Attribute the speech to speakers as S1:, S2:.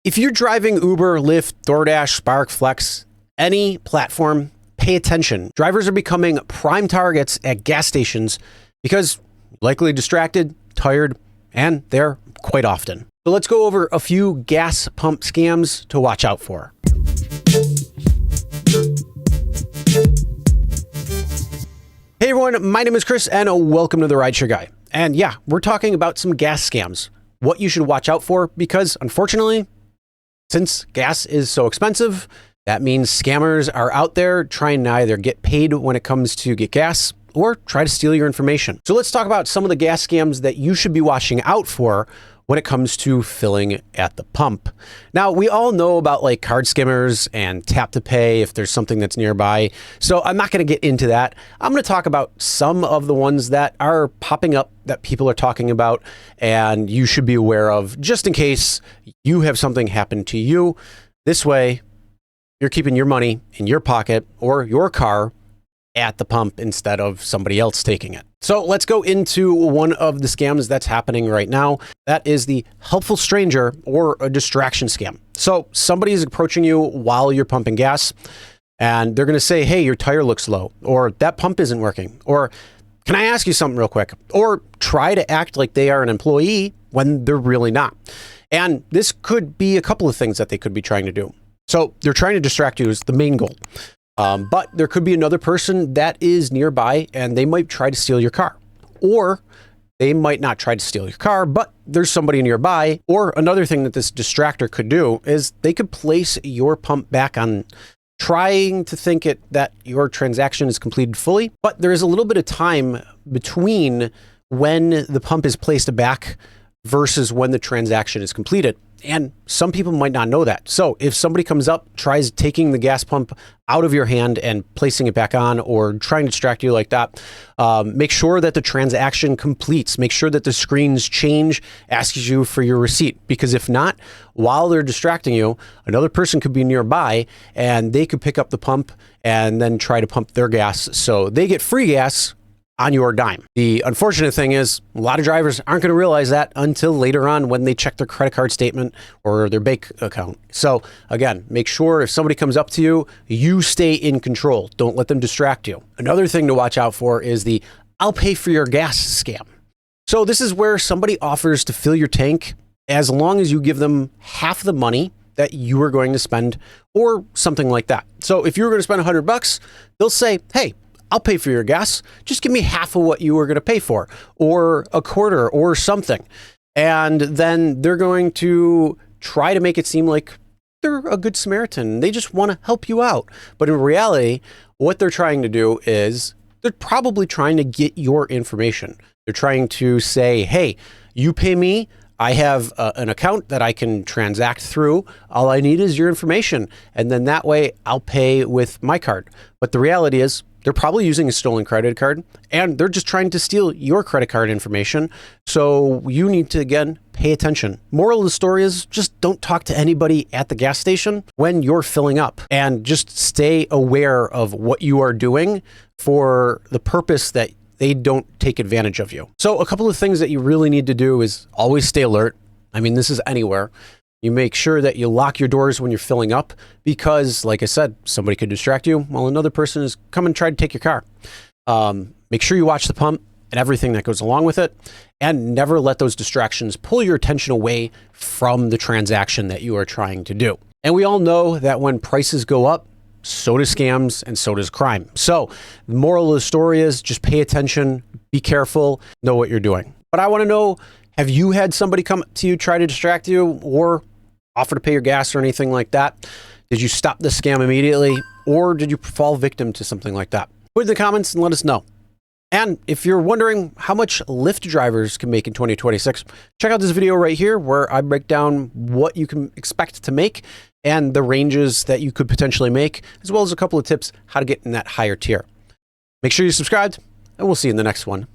S1: If you're driving Uber, Lyft, DoorDash, Spark, Flex, any platform, pay attention. Drivers are becoming prime targets at gas stations because likely distracted, tired, and there quite often. So let's go over a few gas pump scams to watch out for. Hey everyone, my name is Chris and welcome to the Rideshare Guy. And yeah, we're talking about some gas scams. What you should watch out for because unfortunately, since gas is so expensive, that means scammers are out there trying to either get paid when it comes to get gas or try to steal your information. So let's talk about some of the gas scams that you should be watching out for when it comes to filling at the pump. Now, we all know about like card skimmers and tap to pay if there's something that's nearby. So I'm not going to get into that. I'm going to talk about some of the ones that are popping up that people are talking about and you should be aware of just in case you have something happen to you. This way, you're keeping your money in your pocket or your car at the pump instead of somebody else taking it. So let's go into one of the scams that's happening right now. That is the helpful stranger or a distraction scam. So somebody is approaching you while you're pumping gas and they're going to say, hey, your tire looks low, or that pump isn't working, or can I ask you something real quick? Or try to act like they are an employee when they're really not. And this could be a couple of things that they could be trying to do. So they're trying to distract you is the main goal. But there could be another person that is nearby and they might try to steal your car. Or they might not try to steal your car, but there's somebody nearby. Or another thing that this distractor could do is they could place your pump back on, trying to think that your transaction is completed fully. But there is a little bit of time between when the pump is placed back versus when the transaction is completed. And some people might not know that. So if somebody comes up, tries taking the gas pump out of your hand and placing it back on or trying to distract you like that, make sure that the transaction completes. Make sure that the screens change, asks you for your receipt. Because if not, while they're distracting you, another person could be nearby and they could pick up the pump and then try to pump their gas. So they get free gas on your dime. The unfortunate thing is a lot of drivers aren't going to realize that until later on when they check their credit card statement or their bank account. So again, make sure if somebody comes up to you, you stay in control. Don't let them distract you. Another thing to watch out for is the I'll pay for your gas scam. So this is where somebody offers to fill your tank as long as you give them half the money that you are going to spend or something like that. So if you're going to spend $100, they'll say, hey, I'll pay for your gas. Just give me half of what you were going to pay for, or a quarter or something. And then they're going to try to make it seem like they're a good Samaritan. They just want to help you out. But in reality, what they're trying to do is they're probably trying to get your information. They're trying to say, hey, you pay me. I have an account that I can transact through. All I need is your information. And then that way I'll pay with my card. But the reality is, they're probably using a stolen credit card and they're just trying to steal your credit card information. So you need to, again, pay attention. Moral of the story is just don't talk to anybody at the gas station when you're filling up and just stay aware of what you are doing for the purpose that they don't take advantage of you. So a couple of things that you really need to do is always stay alert. I mean, this is anywhere. You make sure that you lock your doors when you're filling up because, like I said, somebody could distract you while another person is coming and try to take your car. Make sure you watch the pump and everything that goes along with it, and never let those distractions pull your attention away from the transaction that you are trying to do. And we all know that when prices go up, so do scams and so does crime. So the moral of the story is just pay attention, be careful, know what you're doing. But I want to know, have you had somebody come to you, try to distract you, or offer to pay your gas or anything like that? Did you stop the scam immediately, or did you fall victim to something like that? Put it in the comments and let us know. And if you're wondering how much Lyft drivers can make in 2026, check out this video right here where I break down what you can expect to make and the ranges that you could potentially make, as well as a couple of tips how to get in that higher tier. Make sure you subscribed, and we'll see you in the next one.